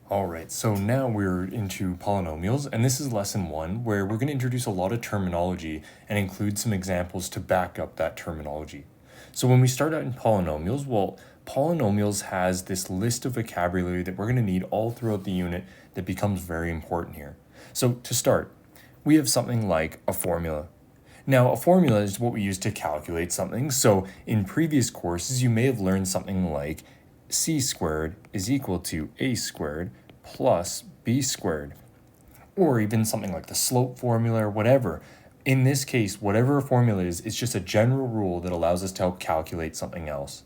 All right, so now we're into polynomials, and this is lesson 1, where we're going to introduce a lot of terminology and include some examples to back up that terminology. So when we start out in polynomials, well, polynomials has this list of vocabulary that we're going to need all throughout the unit that becomes very important here. So to start, we have something like a formula. Now, a formula is what we use to calculate something. So in previous courses, you may have learned something like c squared is equal to a squared plus b squared, or even something like the slope formula or whatever. In this case, whatever a formula is, it's just a general rule that allows us to help calculate something else.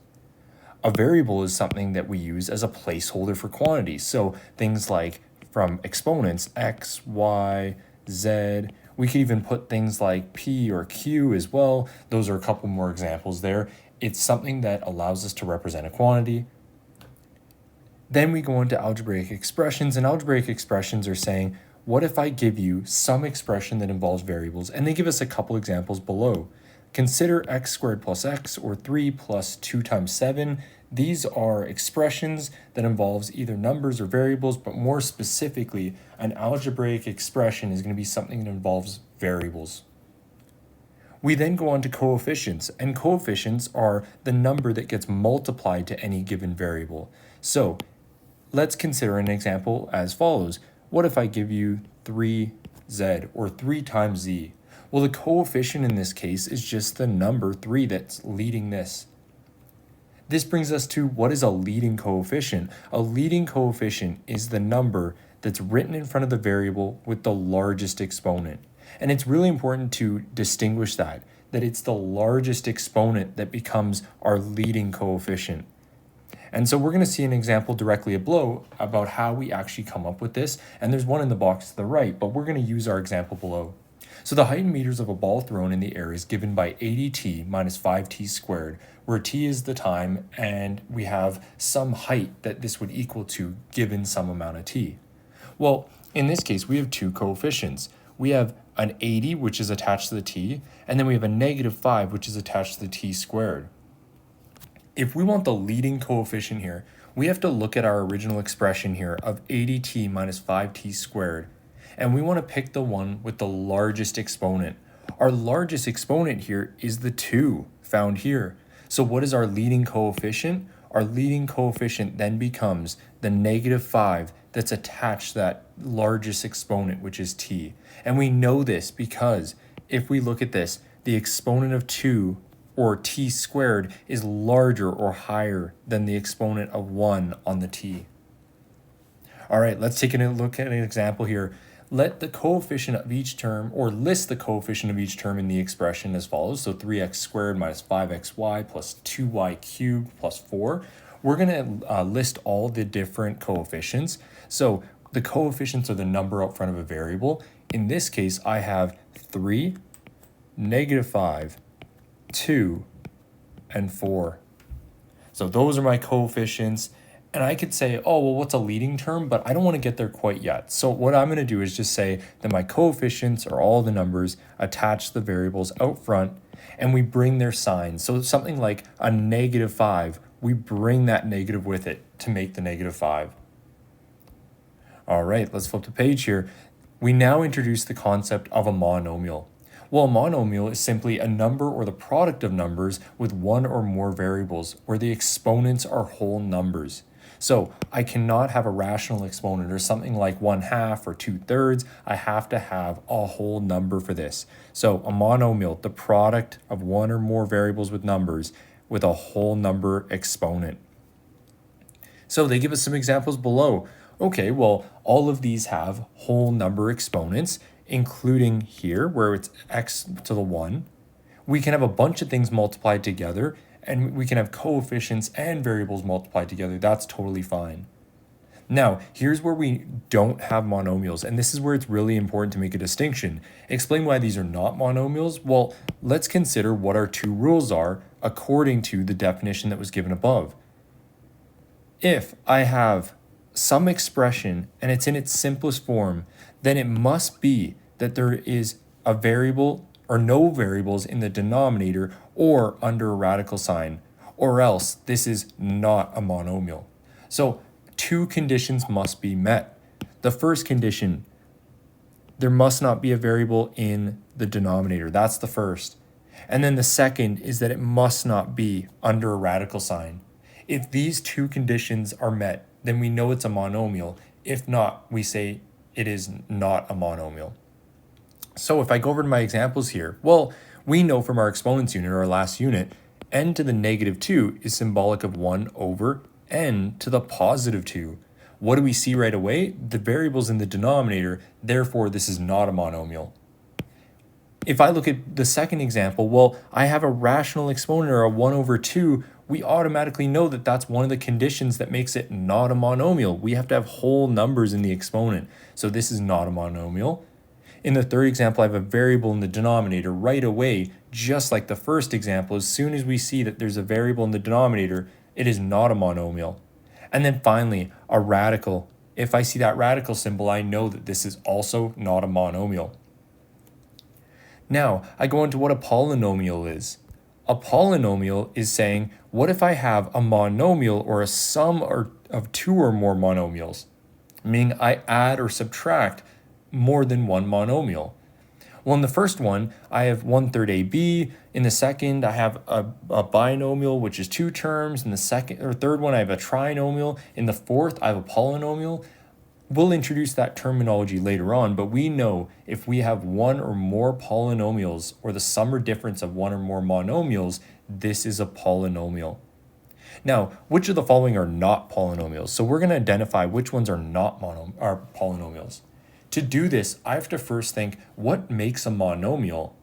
A variable is something that we use as a placeholder for quantities. So things like from exponents, x, y, z. We could even put things like p or q as well. Those are a couple more examples there. It's something that allows us to represent a quantity. Then we go into algebraic expressions, and algebraic expressions are saying, what if I give you some expression that involves variables? And they give us a couple examples below. Consider x squared plus x, or 3 plus 2 times 7. These are expressions that involves either numbers or variables, but more specifically, an algebraic expression is going to be something that involves variables. We then go on to coefficients, and coefficients are the number that gets multiplied to any given variable. So let's consider an example as follows. What if I give you 3z, or 3 times z? Well, the coefficient in this case is just the number 3 that's leading this. This brings us to what is a leading coefficient. A leading coefficient is the number that's written in front of the variable with the largest exponent. And it's really important to distinguish that it's the largest exponent that becomes our leading coefficient. And so we're going to see an example directly below about how we actually come up with this. And there's one in the box to the right, but we're going to use our example below. So the height in meters of a ball thrown in the air is given by 80t minus 5t squared, where t is the time, and we have some height that this would equal to given some amount of t. Well, in this case, we have two coefficients. We have an 80, which is attached to the t, and then we have a negative 5, which is attached to the t squared. If we want the leading coefficient here, we have to look at our original expression here of 80t minus 5t squared, and we want to pick the one with the largest exponent. Our largest exponent here is the 2 found here. So what is our leading coefficient? Our leading coefficient then becomes the negative 5 that's attached to that largest exponent, which is t. And we know this because if we look at this, the exponent of 2, or t squared, is larger or higher than the exponent of 1 on the t. All right, let's take a look at an example here. Let the coefficient of each term, or list the coefficient of each term in the expression as follows. So 3x squared minus 5xy plus 2y cubed plus 4. We're going to list all the different coefficients. So the coefficients are the number out front of a variable. In this case, I have 3, negative 5, 2, and 4. So those are my coefficients. And I could say, oh, well, what's a leading term? But I don't want to get there quite yet. So what I'm going to do is just say that my coefficients are all the numbers attached to the variables out front, and we bring their signs. So something like a negative 5, we bring that negative with it to make the negative 5. All right, let's flip the page here. We now introduce the concept of a monomial. Well, a monomial is simply a number or the product of numbers with one or more variables, where the exponents are whole numbers. So I cannot have a rational exponent or something like 1/2 or 2/3. I have to have a whole number for this. So a monomial, the product of one or more variables with numbers with a whole number exponent. So they give us some examples below. Okay, well, all of these have whole number exponents, including here where it's x to the 1. We can have a bunch of things multiplied together, and we can have coefficients and variables multiplied together. That's totally fine. Now, here's where we don't have monomials, and this is where it's really important to make a distinction. Explain why these are not monomials. Well, let's consider what our two rules are according to the definition that was given above. If I have some expression and it's in its simplest form, then it must be that there is a variable or no variables in the denominator or under a radical sign, or else this is not a monomial. So two conditions must be met. The first condition, there must not be a variable in the denominator. That's the first. And then the second is that it must not be under a radical sign. If these two conditions are met, then we know it's a monomial. If not, we say it is not a monomial. So if I go over to my examples here, well, we know from our exponents unit, our last unit, n to the negative 2 is symbolic of 1 over n to the positive 2. What do we see right away? The variable's in the denominator, therefore this is not a monomial. If I look at the second example, well, I have a rational exponent or a 1 over 2. We automatically know that that's one of the conditions that makes it not a monomial. We have to have whole numbers in the exponent. So this is not a monomial. In the third example, I have a variable in the denominator right away, just like the first example. As soon as we see that there's a variable in the denominator, it is not a monomial. And then finally, a radical. If I see that radical symbol, I know that this is also not a monomial. Now, I go into what a polynomial is. A polynomial is saying, what if I have a monomial or a sum of two or more monomials? Meaning I add or subtract more than one monomial. Well, in the first one, I have 1/3 AB. In the second, I have a binomial, which is two terms. In the second or third one, I have a trinomial. In the fourth, I have a polynomial. We'll introduce that terminology later on, but we know if we have one or more polynomials or the sum or difference of one or more monomials, this is a polynomial. Now, which of the following are not polynomials? So we're going to identify which ones are not polynomials. To do this, I have to first think, what makes a monomial?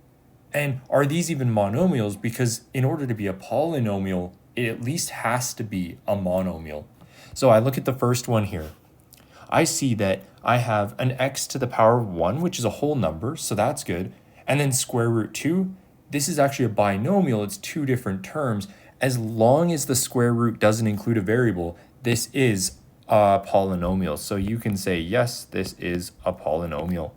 And are these even monomials? Because in order to be a polynomial, it at least has to be a monomial. So I look at the first one here. I see that I have an x to the power of 1, which is a whole number, so that's good. And then square root 2, this is actually a binomial. It's two different terms. As long as the square root doesn't include a variable, this is a polynomial. So you can say, yes, this is a polynomial.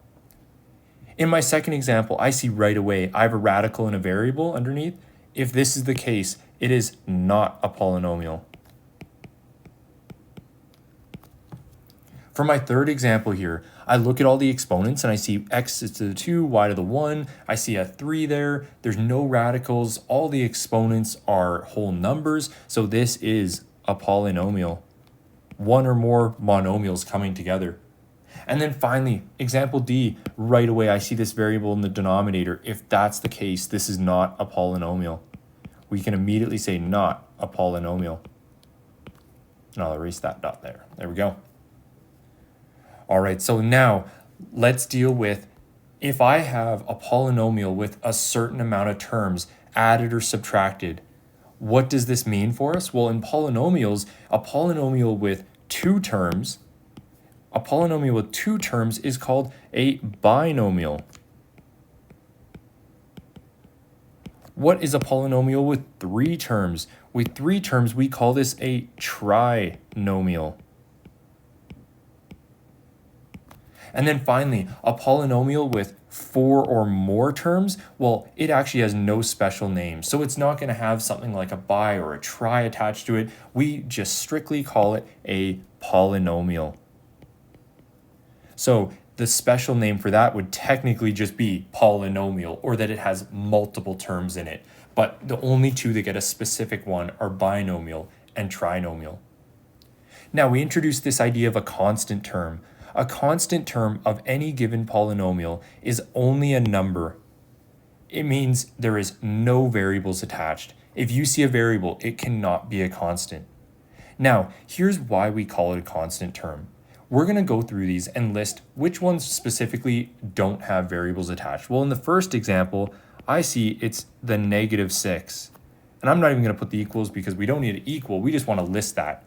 In my second example, I see right away I have a radical and a variable underneath. If this is the case, it is not a polynomial. For my third example here, I look at all the exponents and I see x to the 2, y to the 1. I see a 3 there. There's no radicals. All the exponents are whole numbers. So this is a polynomial. One or more monomials coming together. And then finally, example D, right away I see this variable in the denominator. If that's the case, this is not a polynomial. We can immediately say not a polynomial. And I'll erase that dot there. There we go. All right, so now let's deal with if I have a polynomial with a certain amount of terms added or subtracted. What does this mean for us? Well, in polynomials, a polynomial with two terms is called a binomial. What is a polynomial with three terms? With three terms, we call this a trinomial. And then finally, a polynomial with four or more terms, well, it actually has no special name. So it's not going to have something like a bi or a tri attached to it. We just strictly call it a polynomial. So the special name for that would technically just be polynomial, or that it has multiple terms in it. But the only two that get a specific one are binomial and trinomial. Now we introduced this idea of a constant term. A constant term of any given polynomial is only a number. It means there is no variables attached. If you see a variable, it cannot be a constant. Now, here's why we call it a constant term. We're going to go through these and list which ones specifically don't have variables attached. Well, in the first example, I see it's the -6. And I'm not even going to put the equals because we don't need to equal. We just want to list that.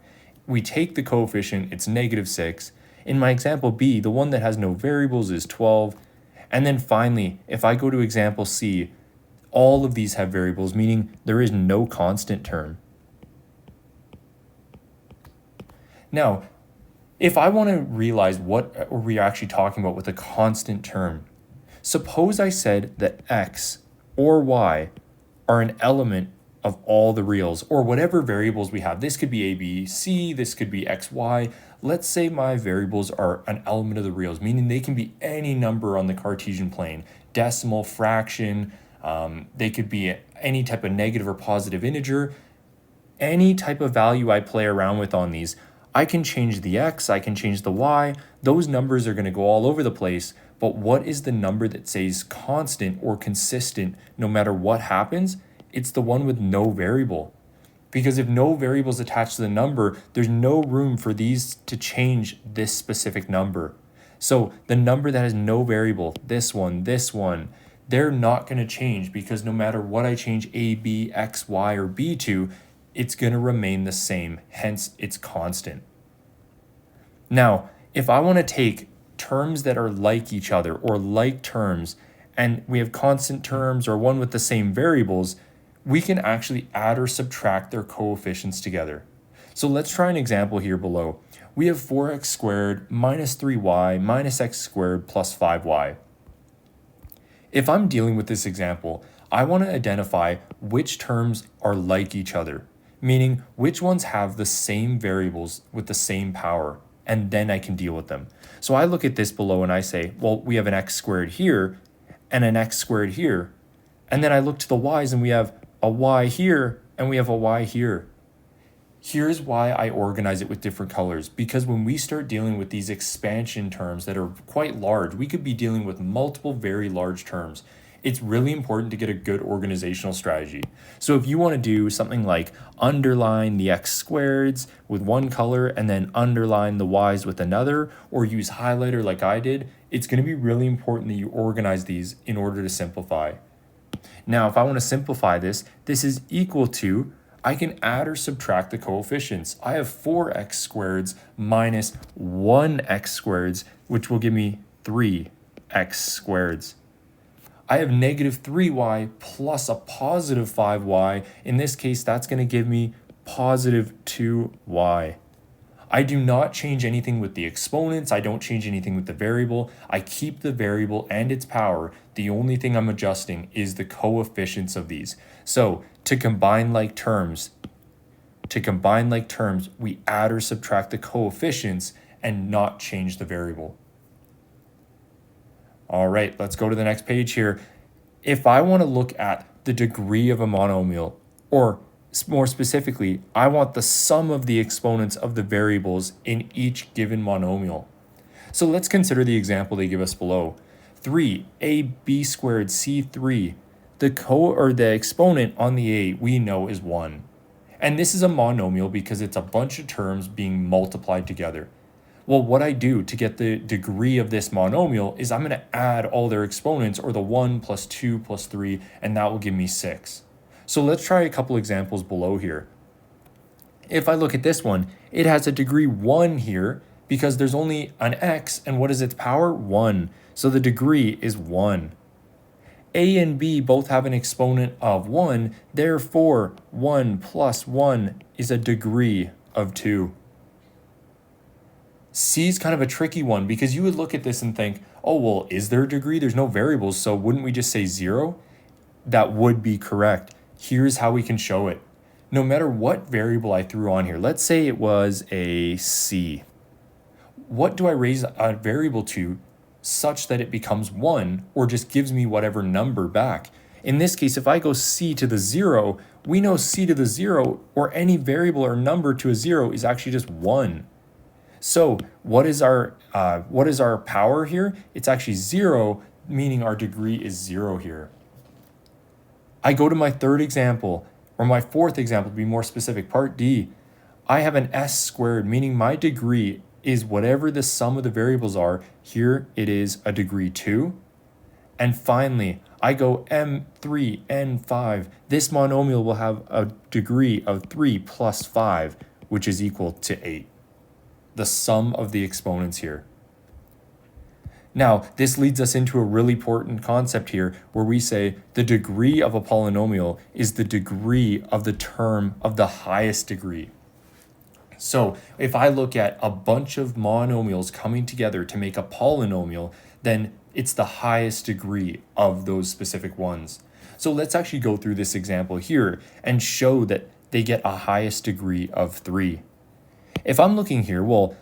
We take the coefficient, it's -6. In my example B, the one that has no variables is 12. And then finally, if I go to example C, all of these have variables, meaning there is no constant term. Now, if I want to realize what are we actually talking about with a constant term, suppose I said that x or y are an element of all the reals, or whatever variables we have. This could be a, b, c, this could be x, y. Let's say my variables are an element of the reals, meaning they can be any number on the Cartesian plane, decimal, fraction, they could be any type of negative or positive integer. Any type of value I play around with on these, I can change the x, I can change the y. Those numbers are going to go all over the place, but what is the number that stays constant or consistent no matter what happens? It's the one with no variable. Because if no variable is attached to the number, there's no room for these to change this specific number. So the number that has no variable, this one, they're not going to change, because no matter what I change a, b, x, y, or b to, it's going to remain the same, hence it's constant. Now, if I want to take terms that are like each other or like terms, and we have constant terms or one with the same variables, we can actually add or subtract their coefficients together. So let's try an example here below. We have 4x squared minus 3y minus x squared plus 5y. If I'm dealing with this example, I want to identify which terms are like each other, meaning which ones have the same variables with the same power, and then I can deal with them. So I look at this below and I say, well, we have an x squared here and an x squared here. And then I look to the y's and we have a y here and we have a y here. Here's why I organize it with different colors, because when we start dealing with these expansion terms that are quite large, we could be dealing with multiple very large terms. It's really important to get a good organizational strategy. So if you want to do something like underline the x squareds with one color and then underline the y's with another, or use highlighter like I did, it's going to be really important that you organize these in order to simplify. Now, if I want to simplify this, this is equal to, I can add or subtract the coefficients. I have 4x squareds minus 1x squareds, which will give me 3x squareds. I have negative 3y plus a positive 5y. In this case, that's going to give me positive 2y. I do not change anything with the exponents. I don't change anything with the variable. I keep the variable and its power. The only thing I'm adjusting is the coefficients of these. So to combine like terms, we add or subtract the coefficients and not change the variable. All right, let's go to the next page here. If I want to look at the degree of a monomial, or more specifically, I want the sum of the exponents of the variables in each given monomial. So let's consider the example they give us below. 3ab squared c3. The exponent on the a we know is 1. And this is a monomial because it's a bunch of terms being multiplied together. Well, what I do to get the degree of this monomial is I'm going to add all their exponents, or the 1 plus 2 plus 3, and that will give me 6. So let's try a couple examples below here. If I look at this one, it has a degree 1 here because there's only an x, and what is its power? 1. So the degree is 1. A and B both have an exponent of 1, therefore 1 plus 1 is a degree of 2. C is kind of a tricky one because you would look at this and think, oh, well, is there a degree? There's no variables, so wouldn't we just say 0? That would be correct. Here's how we can show it. No matter what variable I threw on here, let's say it was a C. What do I raise a variable to such that it becomes 1, or just gives me whatever number back? In this case, if I go c to the 0, we know c to the 0, or any variable or number to a 0, is actually just 1. So what is our power here? It's actually 0, meaning our degree is 0 here. I go to my third example, or my fourth example to be more specific, part D. I have an s squared, meaning my degree is whatever the sum of the variables are. Here it is a degree 2. And finally, I go m3, n5. This monomial will have a degree of 3 plus 5, which is equal to 8. The sum of the exponents here. Now, this leads us into a really important concept here where we say the degree of a polynomial is the degree of the term of the highest degree. So if I look at a bunch of monomials coming together to make a polynomial, then it's the highest degree of those specific ones. So let's actually go through this example here and show that they get a highest degree of 3. If I'm looking here, well,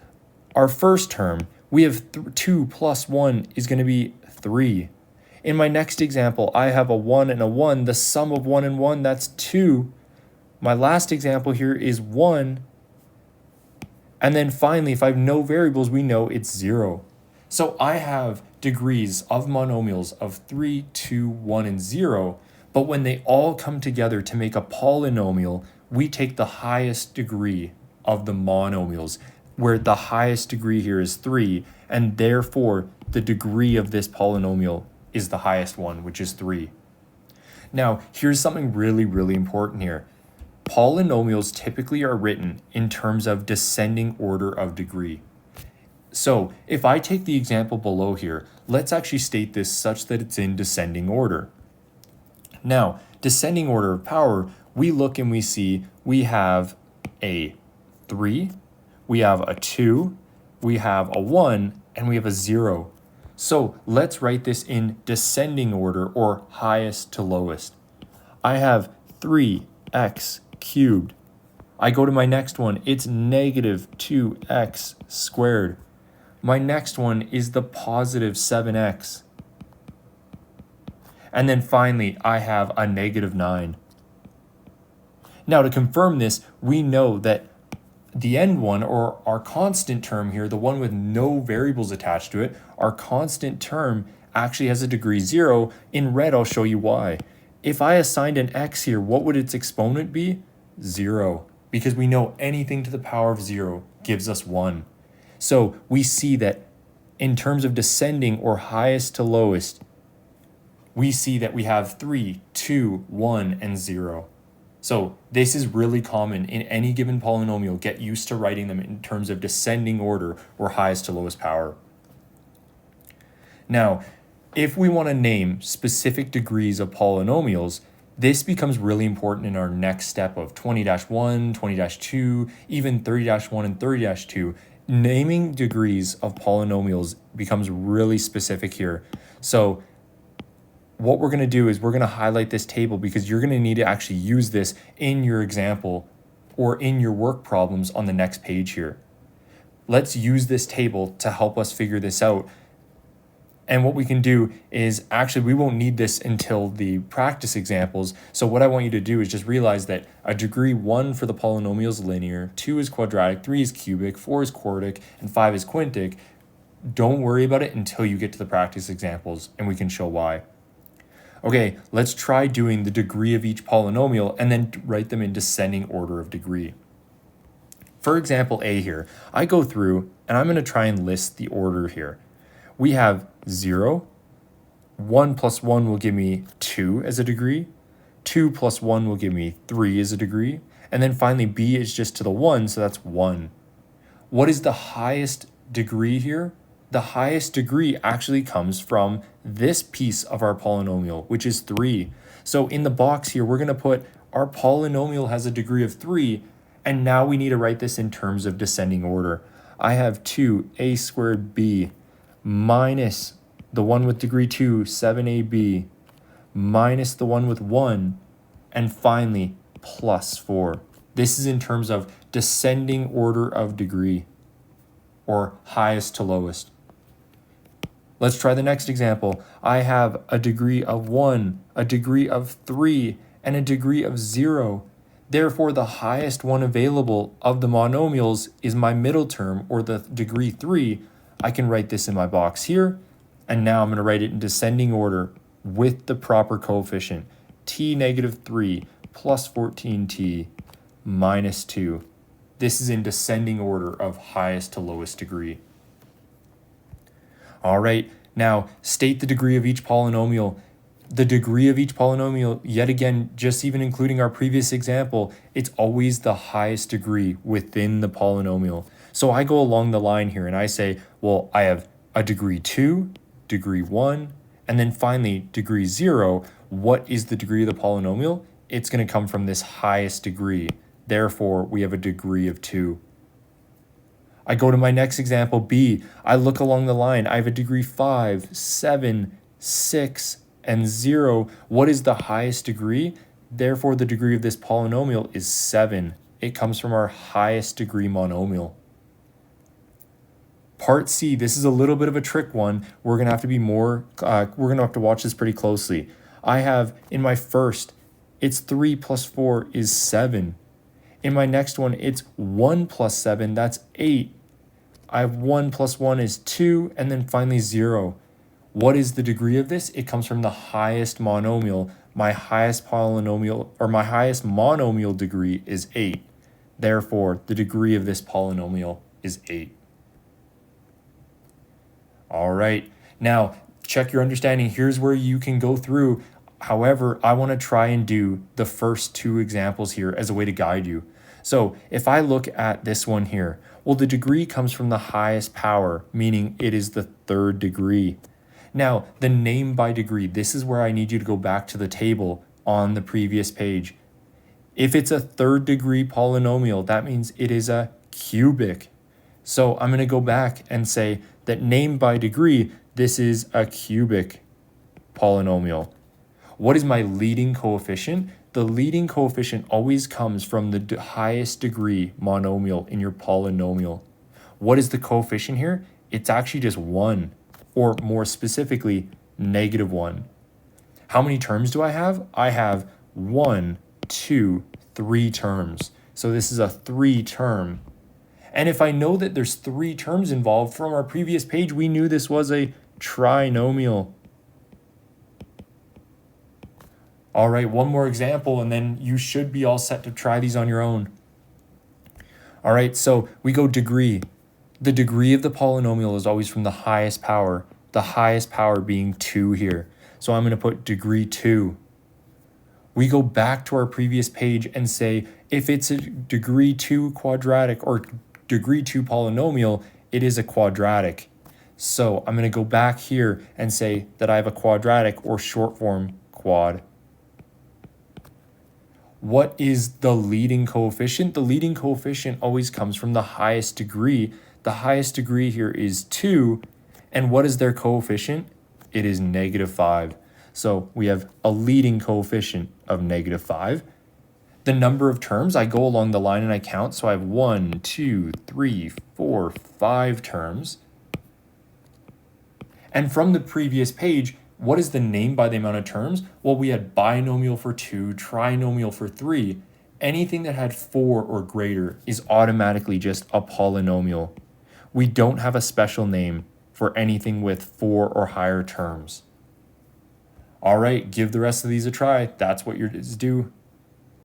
our first term, we have 2 plus 1 is going to be 3. In my next example, I have a 1 and a 1. The sum of 1 and 1, that's 2. My last example here is 1. And then finally, if I have no variables, we know it's 0. So I have degrees of monomials of 3, 2, 1, and 0. But when they all come together to make a polynomial, we take the highest degree of the monomials, where the highest degree here is 3, and therefore the degree of this polynomial is the highest one, which is 3. Now, here's something really, really important here. Polynomials typically are written in terms of descending order of degree. So if I take the example below here, let's actually state this such that it's in descending order. Now, descending order of power, we look and we see we have a 3, we have a 2, we have a 1, and we have a 0. So let's write this in descending order, or highest to lowest. I have 3x cubed. I go to my next one, it's negative 2x squared. My next one is the positive 7x. And then finally, I have a negative 9. Now to confirm this, we know that the end one, or our constant term here, the one with no variables attached to it, our constant term actually has a degree 0. In red, I'll show you why. If I assigned an x here, what would its exponent be? 0, because we know anything to the power of 0 gives us 1. So we see that in terms of descending or highest to lowest, we see that we have 3, 2, 1, and 0. So this is really common in any given polynomial. Get used to writing them in terms of descending order or highest to lowest power. Now, if we want to name specific degrees of polynomials, this becomes really important in our next step of 20-1, 20-2, even 30-1 and 30-2. Naming degrees of polynomials becomes really specific here. So what we're going to do is we're going to highlight this table because you're going to need to actually use this in your example or in your work problems on the next page here. Let's use this table to help us figure this out. And what we can do is actually we won't need this until the practice examples. So what I want you to do is just realize that a degree 1 for the polynomial is linear, 2 is quadratic, 3 is cubic, 4 is quartic, and 5 is quintic. Don't worry about it until you get to the practice examples, and we can show why. Okay, let's try doing the degree of each polynomial and then write them in descending order of degree. For example A here, I go through and I'm going to try and list the order here. We have 0, 1 plus 1 will give me 2 as a degree, 2 plus 1 will give me 3 as a degree, and then finally B is just to the 1, so that's 1. What is the highest degree here? The highest degree actually comes from this piece of our polynomial, which is 3. So in the box here, we're going to put our polynomial has a degree of 3, and now we need to write this in terms of descending order. I have 2a squared b minus the one with degree 2, 7ab, minus the one with 1, and finally plus 4. This is in terms of descending order of degree, or highest to lowest. Let's try the next example. I have a degree of 1, a degree of 3, and a degree of 0. Therefore, the highest one available of the monomials is my middle term, or the degree 3. I can write this in my box here, and now I'm going to write it in descending order with the proper coefficient, t negative 3 plus 14t minus 2. This is in descending order of highest to lowest degree. All right, now state the degree of each polynomial. The degree of each polynomial, yet again, just even including our previous example, it's always the highest degree within the polynomial. So I go along the line here and I say, well, I have a degree 2, degree 1, and then finally degree 0. What is the degree of the polynomial? It's going to come from this highest degree. Therefore, we have a degree of 2. I go to my next example, B. I look along the line. I have a degree 5, 7, 6, and 0. What is the highest degree? Therefore, the degree of this polynomial is 7. It comes from our highest degree monomial. Part C, this is a little bit of a trick one. We're going to have to be more, we're going to have to watch this pretty closely. I have in my first, it's 3 plus 4 is 7. In my next one, it's 1 plus 7, that's 8. I have 1 plus 1 is 2, and then finally 0. What is the degree of this? It comes from the highest monomial. My highest polynomial, or my highest monomial degree is 8. Therefore, the degree of this polynomial is 8. All right, now check your understanding. Here's where you can go through. However, I want to try and do the first two examples here as a way to guide you. So if I look at this one here, well, the degree comes from the highest power, meaning it is the third degree. Now, the name by degree, this is where I need you to go back to the table on the previous page. If it's a third degree polynomial, that means it is a cubic. So I'm going to go back and say that name by degree, this is a cubic polynomial. What is my leading coefficient? The leading coefficient always comes from the highest degree monomial in your polynomial. What is the coefficient here? It's actually just 1, or more specifically, -1. How many terms do I have? I have 1, 2, 3 terms. So this is a 3-term. And if I know that there's 3 terms involved from our previous page, we knew this was a trinomial. All right, one more example, and then you should be all set to try these on your own. All right, so we go degree. The degree of the polynomial is always from the highest power being 2 here. So I'm going to put degree 2. We go back to our previous page and say, if it's a degree 2 quadratic or degree 2 polynomial, it is a quadratic. So I'm going to go back here and say that I have a quadratic, or short form quad. What is the leading coefficient? The leading coefficient always comes from the highest degree. The highest degree here is 2. And what is their coefficient? It is -5. So we have a leading coefficient of -5. The number of terms, I go along the line and I count. So I have 1, 2, 3, 4, 5 terms. And from the previous page, what is the name by the amount of terms? Well, we had binomial for 2, trinomial for 3. Anything that had 4 or greater is automatically just a polynomial. We don't have a special name for anything with 4 or higher terms. All right, give the rest of these a try. That's what yours do.